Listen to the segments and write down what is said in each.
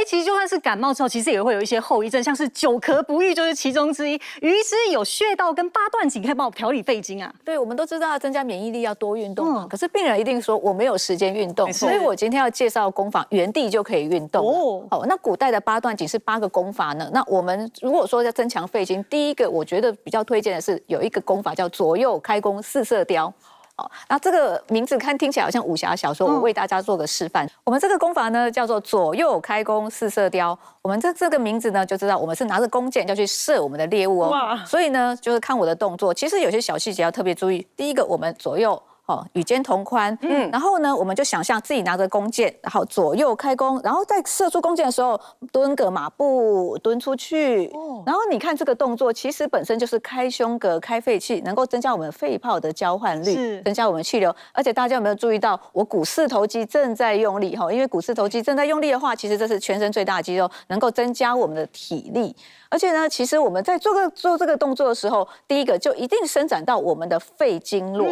其实就算是感冒之后，其实也会有一些后遗症，像是久咳不愈就是其中之一。于医师有穴道跟八段锦可以帮我调理肺经啊。对，我们都知道增加免疫力要多运动嘛，可是病人一定说我没有时间运动，所以我今天要介绍功法，原地就可以运动。好，那古代的八段锦是8个功法呢。那我们如果说要增强肺经，第一个我觉得比较推荐的是有一个功法叫左右开弓4射雕。那这个名字听起来好像武侠小说，我为大家做个示范。我们这个功法呢叫做左右开弓4射雕。我们这个名字呢就知道我们是拿着弓箭要去射我们的猎物哦。所以呢就是看我的动作，其实有些小细节要特别注意。第一个，我们左右与肩同宽，然后呢，我们就想象自己拿着弓箭，然后左右开弓，然后在射出弓箭的时候，蹲个马步，蹲出去。然后你看这个动作，其实本身就是开胸膈、开肺气，能够增加我们肺泡的交换率，增加我们气流。而且大家有没有注意到，我股四头肌正在用力？因为股四头肌正在用力的话，其实这是全身最大的肌肉，能够增加我们的体力。而且呢，其实我们在做这个动作的时候，第一个就一定伸展到我们的肺经络。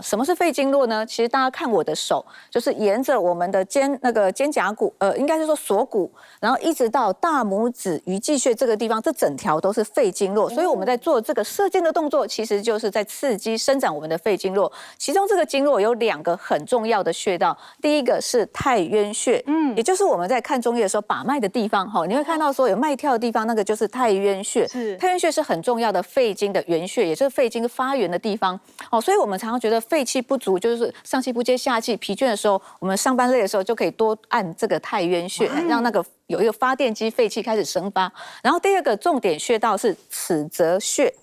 什么是肺经络呢？其实大家看我的手，就是沿着我们的肩胛骨，应该是说锁骨，然后一直到大拇指鱼际穴这个地方，这整条都是肺经络。所以我们在做这个射箭的动作，其实就是在刺激伸展我们的肺经络。其中这个经络有2个很重要的穴道，第一个是太渊穴，也就是我们在看中医的时候把脉的地方。你会看到说有脉跳的地方，那个就是太渊穴。太渊穴是很重要的肺经的原穴，也就是肺经发源的地方。所以我们常常觉得肺气不足，就是上气不接下气、疲倦的时候，我们上班累的时候就可以多按这个太渊穴，让那个有一个发电机，肺气开始生发。然后第2个重点穴道是尺泽穴。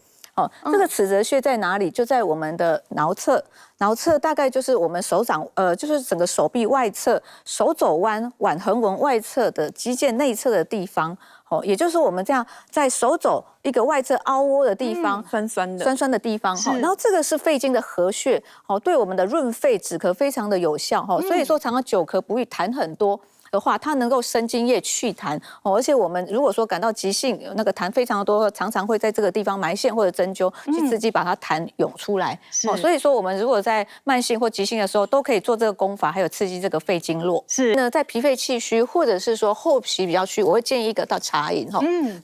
这个尺泽穴在哪里？就在我们的桡侧，桡侧大概就是我们手掌，就是整个手臂外侧，手肘弯、腕横纹外侧的肌腱内侧的地方。也就是我们这样在手肘一个外侧凹窝的地方，酸酸的地方。然后这个是肺经的合穴，对我们的润肺止咳非常的有效。所以说常常久咳不愈、痰很多的话，它能够生津液祛痰。而且我们如果说感到急性那个痰非常的多，常常会在这个地方埋线或者针灸，去刺激把它痰涌出来。所以说我们如果在慢性或急性的时候，都可以做这个功法，还有刺激这个肺经络。那在脾肺气虚，或者是说后脾比较虚，我会建议一个到茶饮。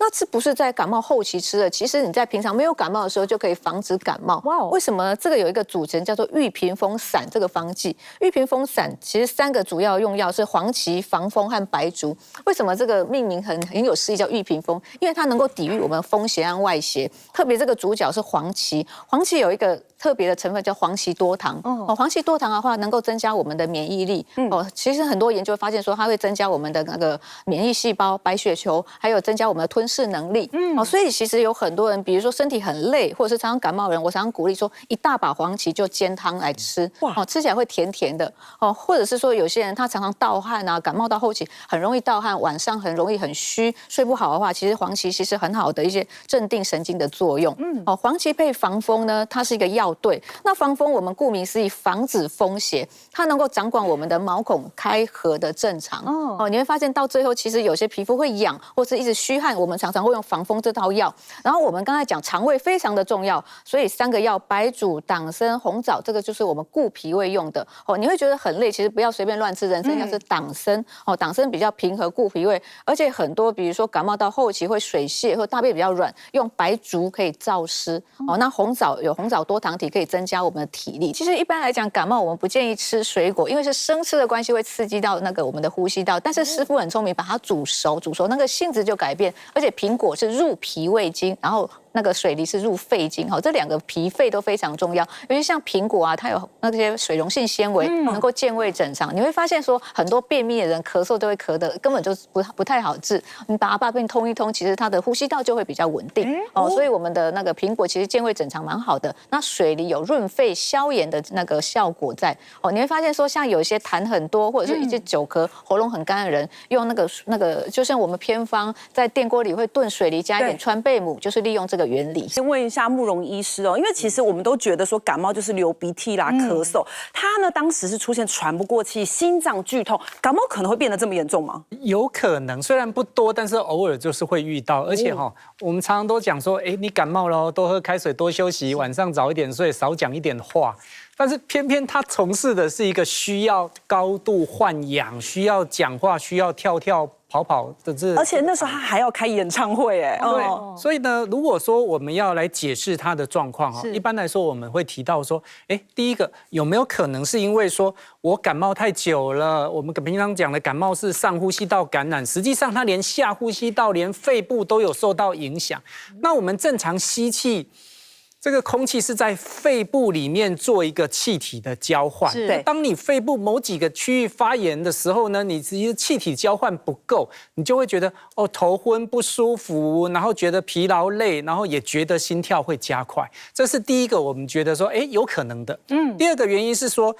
那这不是在感冒后期吃的，其实你在平常没有感冒的时候就可以防止感冒。为什么呢？这个有一个组成叫做玉屏风散这个方剂。玉屏风散其实3个主要用药是黄芪、防风和白术。为什么这个命名很有诗意，叫玉屏风？因为它能够抵御我们风邪和外邪。特别这个主角是黄芪，黄芪有一个特别的成分叫黄芪多糖。黄芪多糖的话，能够增加我们的免疫力。其实很多研究发现说，它会增加我们的那个免疫细胞、白血球，还有增加我们的吞噬能力。所以其实有很多人，比如说身体很累，或者是常常感冒的人，我常常鼓励说，一大把黄芪就煎汤来吃。吃起来会甜甜的。或者是说有些人他常常盗汗啊，感冒到后期很容易盗汗，晚上很容易很虚，睡不好的话，其实黄芪其实很好的一些镇定神经的作用。黄芪配防风呢，它是一个药对。那防风我们顾名思义，防止风邪，它能够掌管我们的毛孔开合的正常。你会发现到最后，其实有些皮肤会痒，或是一直虚汗，我们常常会用防风这套药。然后我们刚才讲肠胃非常的重要，所以3个药白术、党参、红枣，这个就是我们顾脾胃用的。你会觉得很累，其实不要随便乱吃，人参要吃党参。党参比较平和顾脾胃，而且很多比如说感冒到后期会水泻或大便比较软，用白术可以燥湿。那红枣有红枣多糖体，可以增加我们的体力。其实一般来讲，感冒我们不建议吃水果，因为是生吃的关系会刺激到那个我们的呼吸道。但是师傅很聪明，把它煮熟那个性质就改变。而且苹果是入脾胃经，然后那个水梨是入肺经。这2个脾肺都非常重要。尤其像苹果啊，它有那些水溶性纤维，能够健胃整肠。你会发现说，很多便秘的人咳嗽都会咳的根本就不太好治。你把它把便通一通，其实它的呼吸道就会比较稳定。所以我们的那个苹果其实健胃整肠蛮好的。那水梨有润肺消炎的那个效果在。你会发现说，像有一些痰很多，或者是一些久咳、喉咙很干的人，用那个，就像我们偏方在电锅里会炖水梨，加一点川贝母，就是利用这个原理。先问一下慕容医师因为其实我们都觉得说感冒就是流鼻涕啦、咳嗽，他呢当时是出现喘不过气、心脏剧痛，感冒可能会变得这么严重吗？有可能，虽然不多，但是偶尔就是会遇到。而且我们常常都讲说，你感冒了，多喝开水，多休息，晚上早一点睡，少讲一点话。但是偏偏他从事的是一个需要高度换氧、需要讲话、需要跳跑跑的这，而且那时候他还要开演唱会，哎，对，所以呢，如果说我们要来解释他的状况哈，一般来说我们会提到说，第一个有没有可能是因为说我感冒太久了？我们平常讲的感冒是上呼吸道感染，实际上它连下呼吸道、连肺部都有受到影响。那我们正常吸气。这个空气是在肺部里面做一个气体的交换。对，当你肺部某几个区域发炎的时候呢，你其实气体交换不够，你就会觉得头昏不舒服，然后觉得疲劳累，然后也觉得心跳会加快。这是第一个，我们觉得说，有可能的。第二个原因是说，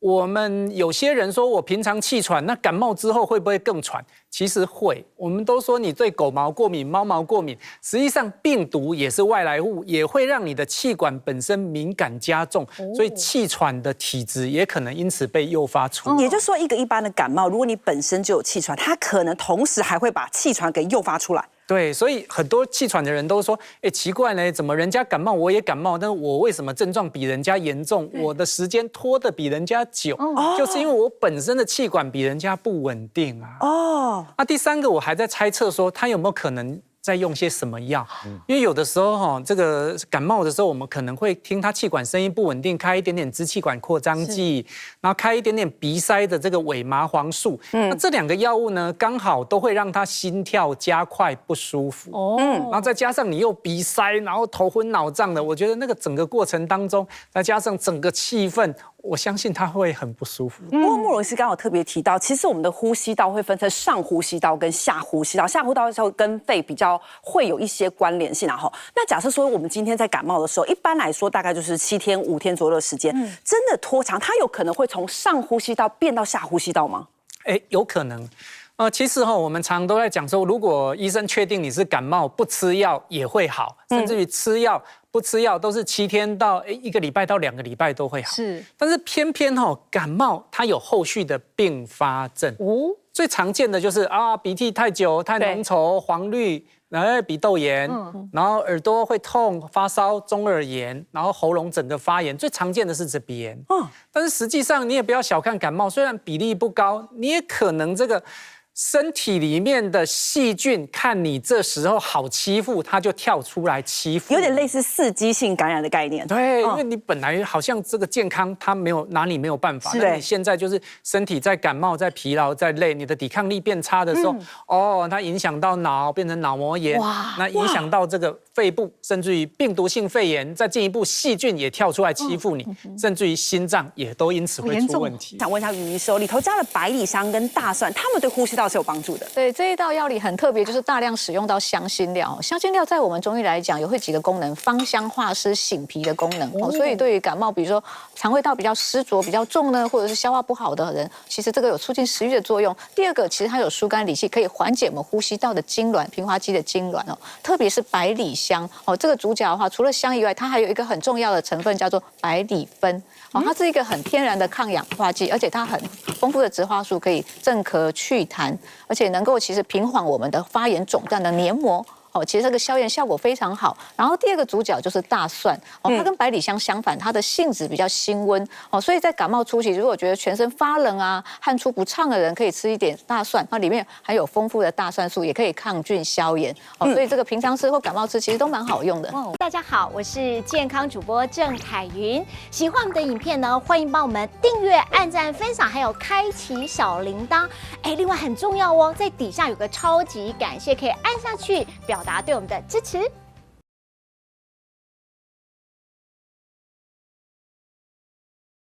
我们有些人说我平常气喘，那感冒之后会不会更喘？其实会。我们都说你对狗毛过敏、猫毛过敏，实际上病毒也是外来物，也会让你的气管本身敏感加重，所以气喘的体质也可能因此被诱发出来。也就是说，一般的感冒，如果你本身就有气喘，它可能同时还会把气喘给诱发出来。对，所以很多气喘的人都说，奇怪呢，怎么人家感冒我也感冒，但是我为什么症状比人家严重？我的时间拖得比人家久，就是因为我本身的气管比人家不稳定啊。那第三个，我还在猜测说，他有没有可能在用些什么药？因为有的时候这个感冒的时候，我们可能会听他气管声音不稳定，开一点点支气管扩张剂，然后开一点点鼻塞的这个伪麻黄素。那这两个药物呢，刚好都会让他心跳加快不舒服。然后再加上你又鼻塞，然后头昏脑胀的，我觉得那个整个过程当中，再加上整个气氛。我相信他会很不舒服。不过慕容医师刚好特别提到，其实我们的呼吸道会分成上呼吸道跟下呼吸道，下呼吸道的时候跟肺比较会有一些关联性。然后，那假设说我们今天在感冒的时候，一般来说大概就是7天、5天左右的时间，真的拖长，它有可能会从上呼吸道变到下呼吸道吗？有可能。其实我们常都在讲说，如果医生确定你是感冒，不吃药也会好，甚至于吃药不吃药都是7天到1个礼拜到2个礼拜都会好。但是偏偏感冒它有后续的并发症。最常见的就是鼻涕太久、太浓稠、黄绿，然后鼻窦炎，然后耳朵会痛、发烧、中耳炎，然后喉咙整个发炎，最常见的是这边。但是实际上你也不要小看感冒，虽然比例不高，你也可能这个。身体里面的细菌，看你这时候好欺负，它就跳出来欺负，有点类似刺激性感染的概念。对，因为你本来好像这个健康，它拿你没有办法，那你现在就是身体在感冒、在疲劳、在累，你的抵抗力变差的时候，它影响到脑，变成脑膜炎，那影响到这个肺部，甚至于病毒性肺炎，再进一步细菌也跳出来欺负你，甚至于心脏也都因此会出问题。想问一下于医师，里头加了百里香跟大蒜，它们对呼吸道是有帮助的。对，这一道药理很特别，就是大量使用到香辛料。香辛料在我们中医来讲，有几个功能：芳香化湿、醒脾的功能。所以对于感冒，比如说肠胃道比较湿浊、比较重呢，或者是消化不好的人，其实这个有促进食欲的作用。第二个，其实它有疏肝理气，可以缓解我们呼吸道的痉挛、平滑肌的痉挛哦。特别是百里香这个主角的话，除了香以外，它还有一个很重要的成分叫做百里酚。它是一个很天然的抗氧化剂，而且它很丰富的植化素，可以镇咳祛痰，而且能够其实平缓我们的发炎肿胀的黏膜。其实这个消炎效果非常好。然后第二个主角就是大蒜，它跟百里香相反，它的性质比较辛温，所以在感冒初期，如果觉得全身发冷汗出不畅的人，可以吃一点大蒜，它里面含有丰富的大蒜素，也可以抗菌消炎。所以这个平常吃或感冒吃，其实都蛮好用的。大家好，我是健康主播郑凯云。喜欢我们的影片呢，欢迎帮我们订阅、按赞、分享，还有开启小铃铛。另外很重要在底下有个超级感谢，可以按下去表达对我们的支持。